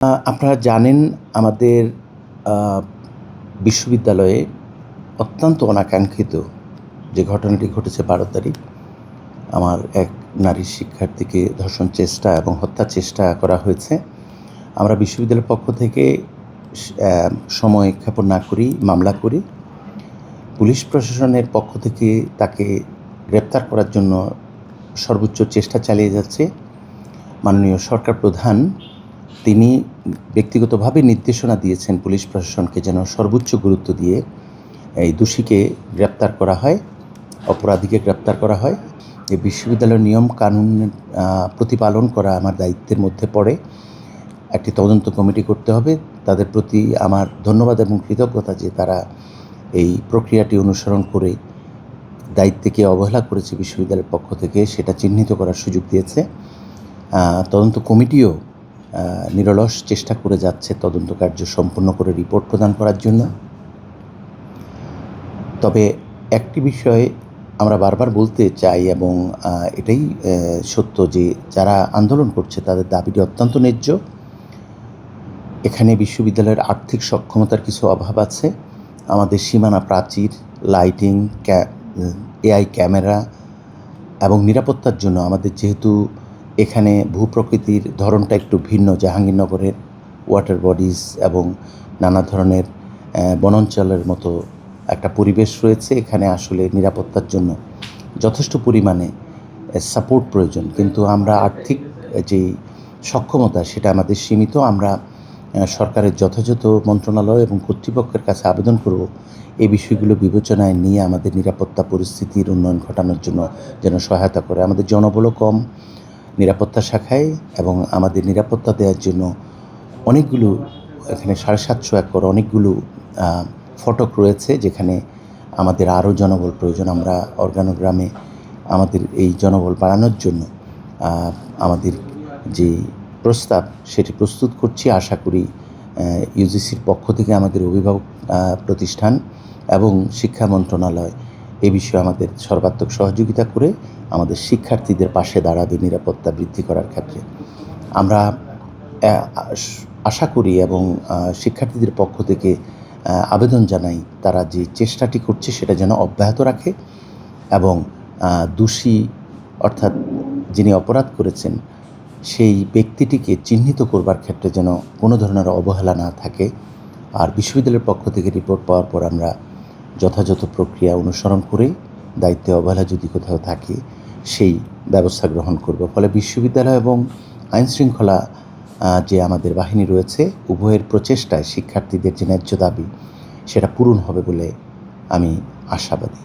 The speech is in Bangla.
আপনারা জানেন আমাদের আ বিশ্ববিদ্যালয়ে অত্যন্ত অনাকাঙ্ক্ষিত যে ঘটনাটি ঘটেছে ১২ তারিখ। আমার এক নারী শিক্ষার্থীকে ধর্ষণ চেষ্টা এবং হত্যার চেষ্টা করা হয়েছে। আমরা বিশ্ববিদ্যালয়ের পক্ষ থেকে সময় ক্ষেপণ না করেই মামলা করি। পুলিশ প্রশাসনের পক্ষ থেকে তাকে গ্রেপ্তার করার জন্য সর্বোচ্চ চেষ্টা চালিয়ে যাচ্ছে। মাননীয় সরকার প্রধান তিনি ব্যক্তিগতভাবে নির্দেশনা দিয়েছেন পুলিশ প্রশাসনকে যেন সর্বোচ্চ গুরুত্ব দিয়ে এই দোষীকে গ্রেপ্তার করা হয়, অপরাধীকে গ্রেপ্তার করা হয়। এই বিশ্ববিদ্যালয়ের নিয়ম কানুন প্রতিপালন করা আমার দায়িত্বের মধ্যে পড়ে। একটি তদন্ত কমিটি করতে হবে। তাদের প্রতি আমার ধন্যবাদ এবং কৃতজ্ঞতা যে তারা এই প্রক্রিয়াটি অনুসরণ করে দায়িত্বকে অবহেলা করেছে বিশ্ববিদ্যালয়ের পক্ষ থেকে সেটা চিহ্নিত করার সুযোগ দিয়েছে। তদন্ত কমিটিও নিরলস চেষ্টা করে যাচ্ছে তদন্ত কার্য সম্পন্ন করে রিপোর্ট প্রদান করার জন্য। তবে একটি বিষয় আমরা বারবার বলতে চাই এবং এটাই সত্য যে যারা আন্দোলন করছে তাদের দাবিটি অত্যন্ত ন্যায্য। এখানে বিশ্ববিদ্যালয়ের আর্থিক সক্ষমতার কিছু অভাব আছে। আমাদের সীমানা প্রাচীর, লাইটিং, এআই ক্যামেরা এবং নিরাপত্তার জন্য আমাদের যেহেতু এখানে ভূপ্রকৃতির ধরনটা একটু ভিন্ন, জাহাঙ্গীরনগরের ওয়াটার বডিজ এবং নানা ধরনের বনাঞ্চলের মতো একটা পরিবেশ রয়েছে। এখানে আসলে নিরাপত্তার জন্য যথেষ্ট পরিমাণে সাপোর্ট প্রয়োজন, কিন্তু আমরা আর্থিক যেই সক্ষমতা সেটা আমাদের সীমিত। আমরা সরকারের যথাযথ মন্ত্রণালয় এবং কর্তৃপক্ষের কাছে আবেদন করব এই বিষয়গুলো বিবেচনায় নিয়ে আমাদের নিরাপত্তা পরিস্থিতির উন্নয়ন ঘটানোর জন্য যেন সহায়তা করে। আমাদের জনবলও কম নিরাপত্তা শাখায় এবং আমাদের নিরাপত্তা দেওয়ার জন্য অনেকগুলো এখানে 750 একর অনেকগুলো ফটক রয়েছে যেখানে আমাদের আরও জনবল প্রয়োজন। আমরা অর্গানোগ্রামে আমাদের এই জনবল বাড়ানোর জন্য আমাদের যে প্রস্তাব সেটি প্রস্তুত করছি। আশা করি ইউজিসির পক্ষ থেকে আমাদের অভিভাবক প্রতিষ্ঠান এবং শিক্ষা মন্ত্রণালয় এ বিষয়ে আমাদের সর্বাত্মক সহযোগিতা করে আমাদের শিক্ষার্থীদের পাশে দাঁড়াবে নিরাপত্তা বৃদ্ধি করার ক্ষেত্রে। আমরা আশা করি এবং শিক্ষার্থীদের পক্ষ থেকে আবেদন জানাই তারা যে চেষ্টাটি করছে সেটা যেন অব্যাহত রাখে এবং দোষী অর্থাৎ যিনি অপরাধ করেছেন সেই ব্যক্তিটিকে চিহ্নিত করবার ক্ষেত্রে যেন কোনো ধরনের অবহেলা না থাকে। আর বিশ্ববিদ্যালয়ের পক্ষ থেকে রিপোর্ট পাওয়ার পর আমরা যথাযথ প্রক্রিয়া অনুসরণ করে দায়িত্বে অবহেলা যদি কোথাও থাকে সেই ব্যবস্থা গ্রহণ করব। ফলে বিশ্ববিদ্যালয় এবং আইনশৃঙ্খলা যে আমাদের বাহিনী রয়েছে উভয়ের প্রচেষ্টায় শিক্ষার্থীদের যে ন্যায্য দাবি সেটা পূরণ হবে বলে আমি আশাবাদী।